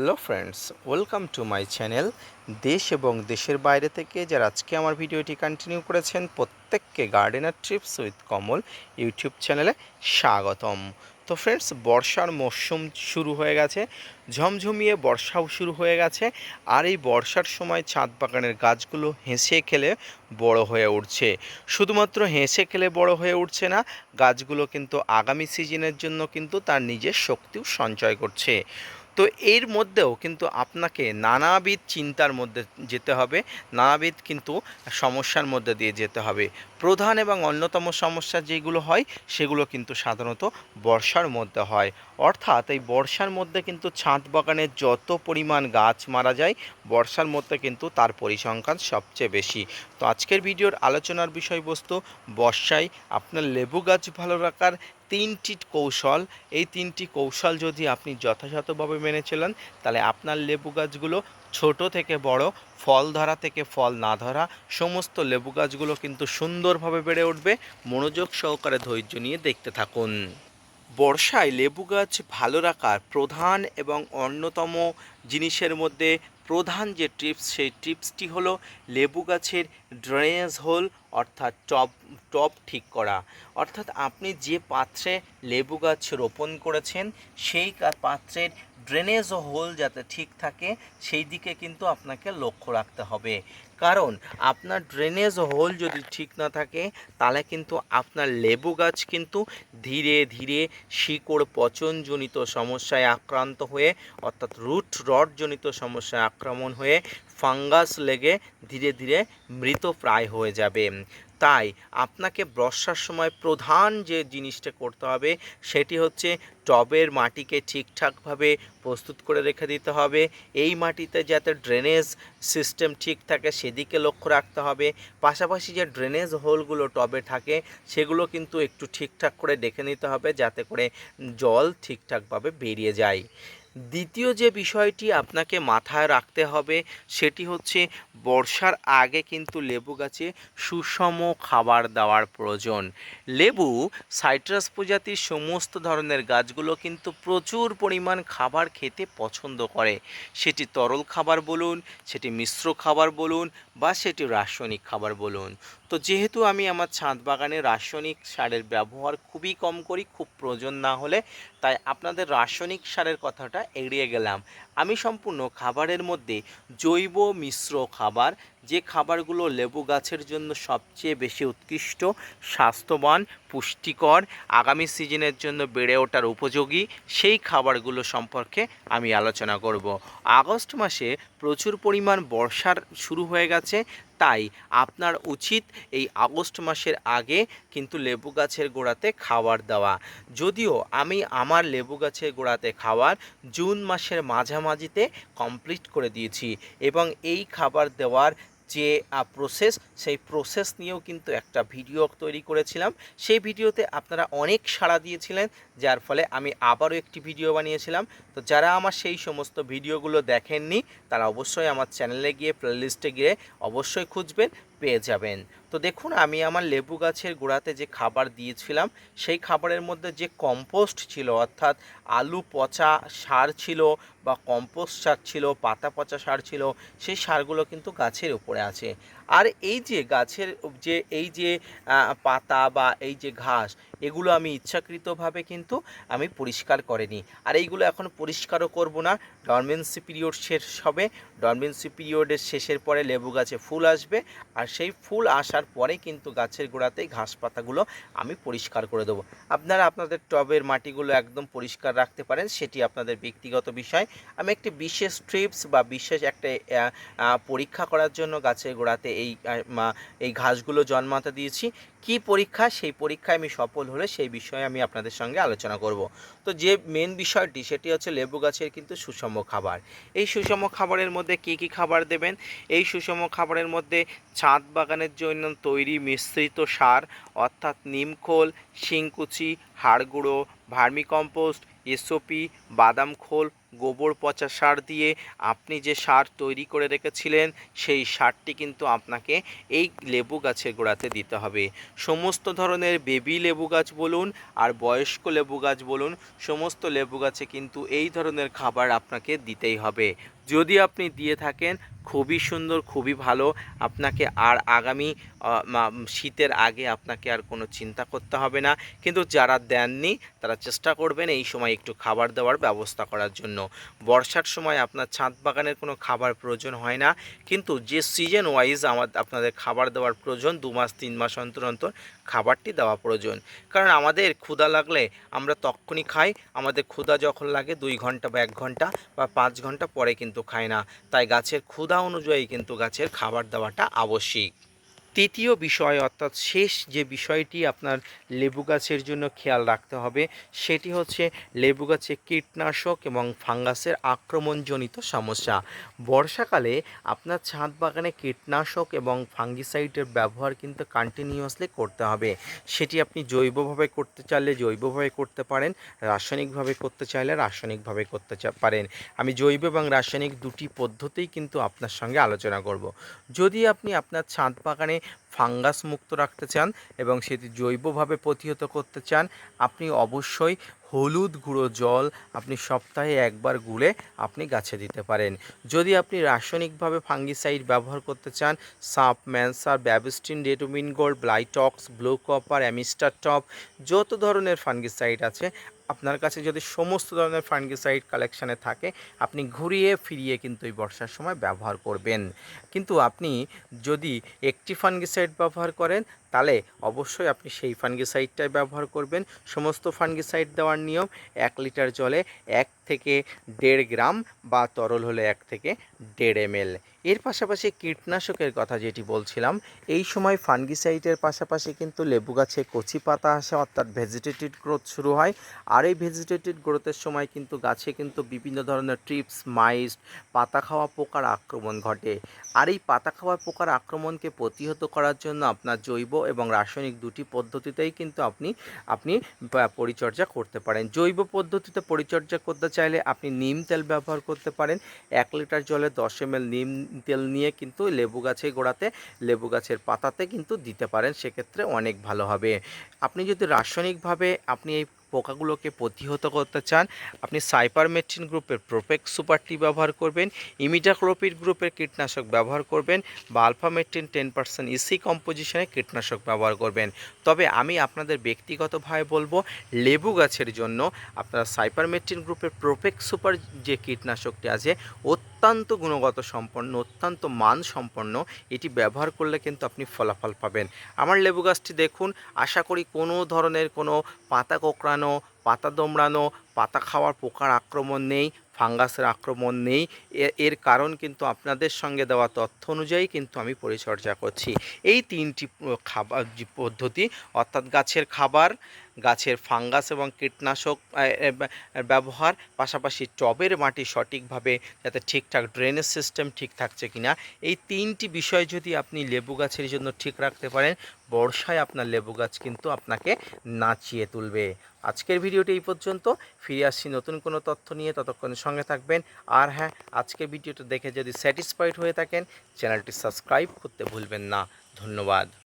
Hello friends, welcome to my channel. দেশ এবং দেশের বাইরে থেকে যারা আজকে আমার ভিডিওটি কন্টিনিউ করেছেন প্রত্যেককে gardener TRIPS with Kamal YouTube চ্যানেলে স্বাগতম। তো ফ্রেন্ডস, বর্ষার মরশুম শুরু হয়ে গেছে, ঝমঝমিয়ে বর্ষাও শুরু হয়ে গেছে। আর এই বর্ষার সময় ছাদ বাগানের গাছগুলো হেসে খেলে বড় হয়ে উঠছে। শুধুমাত্র হেসে খেলে বড় হয়ে উঠছে না, গাছগুলো কিন্তু আগামী সিজনের জন্য কিন্তু তার নিজের শক্তিও সঞ্চয় করছে। তো এর মধ্যেও কিন্তু আপনাকে নানাবিধ চিন্তার মধ্যে যেতে হবে, নানাবিধ কিন্তু সমস্যার মধ্যে দিয়ে যেতে হবে। প্রধান এবং অন্যতম সমস্যা যেগুলো হয় সেগুলো কিন্তু সাধারণত বর্ষার মধ্যে হয়। অর্থাৎ এই বর্ষার মধ্যে কিন্তু ছাদ বাগানে যত পরিমাণ গাছ মারা যায়, বর্ষার মধ্যে কিন্তু তার পরিসংখ্যান সবচেয়ে বেশি। তো আজকের ভিডিওর আলোচনার বিষয়বস্তু বর্ষায় আপনার লেবু গাছ ভালো রাখার তিনটি কৌশল। এই তিনটি কৌশল যদি আপনি যথাযথভাবে মেনে চলেন, তাহলে আপনার লেবু গাছগুলো ছোট থেকে বড়, ফল ধরা থেকে ফল না ধরা, সমস্ত লেবু গাছগুলো কিন্তু সুন্দরভাবে বেড়ে উঠবে। মনোযোগ সহকারে ধৈর্য নিয়ে দেখতে থাকুন। বর্ষায় লেবু গাছ ভালো রাখার প্রধান এবং অন্যতম জিনিসের মধ্যে প্রধান যে টিপস, সেই টিপসটি হলো লেবু গাছের ড্রেনেজ হোল, অর্থাৎ টব টব ঠিক করা। অর্থাৎ আপনি যে পাত্রে লেবু গাছ রোপণ করেছেন সেই পাত্রের ড্রেনেজ হোল যাতে ঠিক থাকে সেই দিকে কিন্তু আপনাকে লক্ষ্য রাখতে হবে। কারণ আপনার ড্রেনেজ হোল যদি ঠিক না থাকে, তাহলে কিন্তু আপনার লেবু গাছ কিন্তু ধীরে ধীরে শিকড় পচনজনিত সমস্যায় আক্রান্ত হয়ে, অর্থাৎ রুট রটজনিত সমস্যায় আক্রমণ হয়ে ফাঙ্গাস লেগে ধীরে ধীরে মৃতপ্রায় হয়ে যাবে। তাই আপনাকে বর্ষার সময় প্রধান যে জিনিসটা করতে হবে সেটি হচ্ছে টবের মাটিকে ঠিকঠাকভাবে প্রস্তুত করে রেখে দিতে হবে। এই মাটিতে যাতে ড্রেনেজ সিস্টেম ঠিক থাকে সেদিকে লক্ষ্য রাখতে হবে। পাশাপাশি যে ড্রেনেজ হোলগুলো টবে থাকে সেগুলো কিন্তু একটু ঠিকঠাক করে দেখে নিতে হবে যাতে করে জল ঠিকঠাকভাবে বেরিয়ে যায়। দ্বিতীয় যে বিষয়টি আপনাকে মাথায় রাখতে হবে সেটি হচ্ছে বর্ষার আগে কিন্তু লেবু গাছে সুষম খাবার দেওয়ার প্রয়োজন। লেবু সাইট্রাস প্রজাতির সমস্ত ধরনের গাছগুলো কিন্তু প্রচুর পরিমাণ খাবার খেতে পছন্দ করে। সেটি তরল খাবার বলুন, সেটি মিশ্র খাবার বলুন, বা সেটি রাসায়নিক খাবার বলুন। তো যেহেতু আমি আমার ছাদ বাগানে রাসায়নিক সারের ব্যবহার খুবই কম করি, খুব প্রয়োজন না হলে, তাই আপনাদের রাসায়নিক সারের কথাটা এড়িয়ে গেলাম। আমি সম্পূর্ণ খাবারের মধ্যে জৈব মিশ্র খাবার, যে খাবারগুলো লেবু গাছের জন্য সবচেয়ে বেশি উৎকৃষ্ট, স্বাস্থ্যবান, পুষ্টিকর, আগামী সিজনের জন্য বেড়ে ওঠার উপযোগী, সেই খাবারগুলো সম্পর্কে আমি আলোচনা করব। আগস্ট মাসে প্রচুর পরিমাণ বর্ষার শুরু হয়ে গেছে, তাই আপনার উচিত এই আগস্ট মাসের আগে কিন্তু লেবু গাছের গোড়াতে খাবার দেওয়া। যদিও আমি আমার লেবু গাছের গোড়াতে খাবার জুন মাসের মাঝামাঝিতে কমপ্লিট করে দিয়েছি, এবং এই খাবার দেওয়ার যে প্রসেস, সেই প্রসেস নিয়েও কিন্তু একটা ভিডিও তৈরি করেছিলাম। সেই ভিডিওতে আপনারা অনেক সাড়া দিয়েছিলেন, যার ফলে আমি আবারও একটি ভিডিও বানিয়েছিলাম। তো যারা আমার সেই সমস্ত ভিডিওগুলো দেখেননি তারা অবশ্যই আমার চ্যানেলে গিয়ে প্লেলিস্টে গিয়ে অবশ্যই খুঁজবেন, পেয়ে যাবেন। তো দেখুন, আমি আমার লেবু গাছের গোড়াতে যে খাবার দিয়েছিলাম সেই খাবারের মধ্যে যে কম্পোস্ট ছিল, অর্থাৎ আলু পচা সার ছিল বা কম্পোস্ট সার ছিল, পাতা পচা সার ছিল, সেই সারগুলো কিন্তু গাছের উপরে আছে। আর এই যে গাছের যে এই যে পাতা বা এই যে ঘাস, এগুলো আমি ইচ্ছাকৃতভাবে কিন্তু আমি পরিষ্কার করিনি। আর এইগুলো এখন পরিষ্কারও করব না। ডরমেন্সি পিরিয়ড শেষ হবে, ডরমেন্সি পিরিয়ডের শেষের পরে লেবু গাছে ফুল আসবে, আর সেই ফুল আসার পরে কিন্তু গাছের গোড়াতেই ঘাস পাতাগুলো আমি পরিষ্কার করে দেবো। আপনারা আপনাদের টবের মাটিগুলো একদম পরিষ্কার রাখতে পারেন, সেটি আপনাদের ব্যক্তিগত বিষয়। আমি একটি বিশেষ ট্রিপস বা বিশেষ একটা পরীক্ষা করার জন্য গাছের গোড়াতে এই ঘাসগুলো জন্মাতে দিয়েছি। কি পরীক্ষা, সেই পরীক্ষায় আমি সফল হলে সেই বিষয়ে আমি আপনাদের সঙ্গে আলোচনা করব। তো যে মেন বিষয়টি সেটি হচ্ছে লেবু গাছের কিন্তু সুষম খাবার। এই সুষম খাবারের মধ্যে কি কি খাবার দেবেন? এই সুষম খাবারের মধ্যে ছাদ বাগানের জন্য তৈরি মিশ্রিত সার, অর্থাৎ নিমখোল, শিংকুচি, হাড় গুঁড়ো, ভার্মিকম্পোস্ট, এসওপি, বাদাম খোল, গোবর পচা সার দিয়ে আপনি যে সার তৈরি করে রেখেছিলেন সেই সারটি কিন্তু আপনাকে এই লেবু গাছের গোড়াতে দিতে হবে। সমস্ত ধরনের বেবি লেবু গাছ বলুন আর বয়স্ক লেবু গাছ বলুন, সমস্ত লেবু গাছে কিন্তু এই ধরনের খাবার আপনাকে দিতেই হবে। যদি আপনি দিয়ে থাকেন খুবই সুন্দর, খুবই ভালো। আপনাকে আর আগামী শীতের আগে আপনাকে আর কোনো চিন্তা করতে হবে না। কিন্তু যারা দেননি তারা চেষ্টা করবেন এই সময় একটু খাবার দেওয়ার ব্যবস্থা করার জন্য। বর্ষার সময় আপনার ছাদ বাগানের কোনো খাবার প্রয়োজন হয় না, কিন্তু যে সিজন ওয়াইজ আপনাদের খাবার দেওয়ার প্রয়োজন, 2 মাস 3 মাস অন্তর অন্তর খাবারটি দেওয়া প্রয়োজন। কারণ আমাদের ক্ষুধা লাগলে আমরা তক্ষুনি খাই, আমাদের ক্ষুধা যখন লাগে 2 ঘন্টা বা 1 ঘন্টা বা 5 ঘন্টা পরে কিন্তু খাই না। তাই গাছের ক্ষুধা অনুযায়ী কিন্তু গাছের খাবার দেওয়াটা আবশ্যিক। তৃতীয় বিষয় অর্থাৎ শেষ যে বিষয়টি আপনার লেবু গাছের জন্য খেয়াল রাখতে হবে সেটি হচ্ছে লেবু গাছে কীটনাশক এবং ফাঙ্গাসের আক্রমণজনিত সমস্যা। বর্ষাকালে আপনার ছাদ বাগানে কীটনাশক এবং ফাঙ্গিসাইডের ব্যবহার কিন্তু কন্টিনিউয়াসলি করতে হবে। সেটি আপনি জৈবভাবে করতে চাইলে জৈবভাবে করতে পারেন, রাসায়নিকভাবে করতে চাইলে রাসায়নিকভাবে করতে পারেন। আমি জৈব এবং রাসায়নিক দুটি পদ্ধতিই কিন্তু আপনার সঙ্গে আলোচনা করব। যদি আপনি আপনার ছাদ বাগানে ফাঙ্গাস মুক্ত রাখতে চান এবং সেটি জৈবভাবে প্রতিহত করতে চান, আপনি অবশ্যই হলুদ গুঁড়ো জল আপনি সপ্তাহে একবার গুলে আপনি গাছে দিতে পারেন। যদি আপনি রাসায়নিকভাবে ফাঙ্গিসাইড ব্যবহার করতে চান, সাপ, ম্যানসার, ব্যাবিস্টিন, ডেটোমিন gold, Blitox, blue copper, Amistar top, যত ধরনের ফাঙ্গিসাইড আছে আপনার কাছে যদি সমস্ত ধরনের ফাঙ্গিসাইড কালেকশানে থাকে আপনি ঘুরিয়ে ফিরিয়ে কিন্তু এই বর্ষার সময় ব্যবহার করবেন। কিন্তু আপনি যদি একটি ফাঙ্গিসাইড ব্যবহার করেন তাহলে অবশ্যই আপনি সেই ফাঙ্গিসাইডটাই ব্যবহার করবেন। সমস্ত ফাঙ্গিসাইড দেওয়ার নিয়ম 1 লিটার জলে 1 থেকে 1.5 গ্রাম বা তরল হলে 1 থেকে 1.5 ml। এর পাশাপাশি কীটনাশকের কথা যেটি বলছিলাম, এই সময় ফাঙ্গিসাইডের পাশাপাশি কিন্তু লেবু গাছে কচি পাতা আসে অর্থাৎ ভেজিটেটিভ গ্রোথ শুরু হয়। আর এই ভেজিটেটিভ গ্রোথের সময় কিন্তু গাছে কিন্তু বিভিন্ন ধরনের ট্রিপস, মাইট, পাতা খাওয়া পোকার আক্রমণ ঘটে। আর এই পাতা খাওয়া পোকার আক্রমণকে প্রতিহত করার জন্য আপনার জৈব এবং রাসায়নিক দুটি পদ্ধতিতেই কিন্তু আপনি পরিচর্যা করতে পারেন। জৈব পদ্ধতিতে পরিচর্যা করতে চাইলে আপনি নিম তেল ব্যবহার করতে পারেন। 1 লিটার জলে 10 ml নিম তেল নিয়ে কিন্তু লেবু গাছের গোড়াতে, লেবু গাছের পাতাতে কিন্তু দিতে পারেন, সেক্ষেত্রে অনেক ভালো হবে। আপনি যদি রাসায়নিকভাবে আপনি এই পোকাগুলোকে প্রতিহত করতে চান, আপনি সাইপারমেথ্রিন গ্রুপের প্রোপেক্স সুপার টি ব্যবহার করবেন, ইমিডাক্লোপিড গ্রুপের কীটনাশক ব্যবহার করবেন বা আলফামেথ্রিন 10% ইসি কম্পোজিশনে কীটনাশক ব্যবহার করবেন। তবে আমি আপনাদের ব্যক্তিগতভাবে বলবো লেবু গাছের জন্য আপনারা সাইপারমেথ্রিন গ্রুপের প্রোপেক্স সুপার যে কীটনাশকটি আছে অত্যন্ত গুণগত সম্পন্ন, অত্যন্ত মানসম্পন্ন, এটি ব্যবহার করলে কিন্তু আপনি ফলাফল পাবেন। আমার লেবু গাছটি দেখুন, আশা করি কোনো ধরনের কোনো পাতা কোঁকড়ানো, পাতা দমড়ানো, পাতা খাওয়ার পোকার আক্রমণ নেই, ফাঙ্গাসের আক্রমণ নেই। এর কারণ কিন্তু আপনাদের সঙ্গে দেওয়া তথ্য অনুযায়ী কিন্তু আমি পরিচর্যা করছি। এই 3টি খাবার পদ্ধতি অর্থাৎ গাছের খাবার, গাছের ফাঙ্গাস এবং কীটনাশক ব্যবহার, পাশাপাশি টবের মাটি সঠিকভাবে যাতে ঠিকঠাক ড্রেনেজ সিস্টেম ঠিক থাকছে কিনা, এই 3টি বিষয় যদি আপনি লেবু গাছের জন্য ঠিক রাখতে পারেন, বর্ষায় আপনার লেবু গাছ কিন্তু আপনাকে নাচিয়ে তুলবে। আজকের ভিডিওটি এই পর্যন্ত, ফিরে আসছি নতুন কোনো তথ্য নিয়ে, ততক্ষণ সঙ্গে থাকবেন। আর হ্যাঁ, আজকের ভিডিওটা দেখে যদি স্যাটিসফাইড হয়ে থাকেন চ্যানেলটি সাবস্ক্রাইব করতে ভুলবেন না। ধন্যবাদ।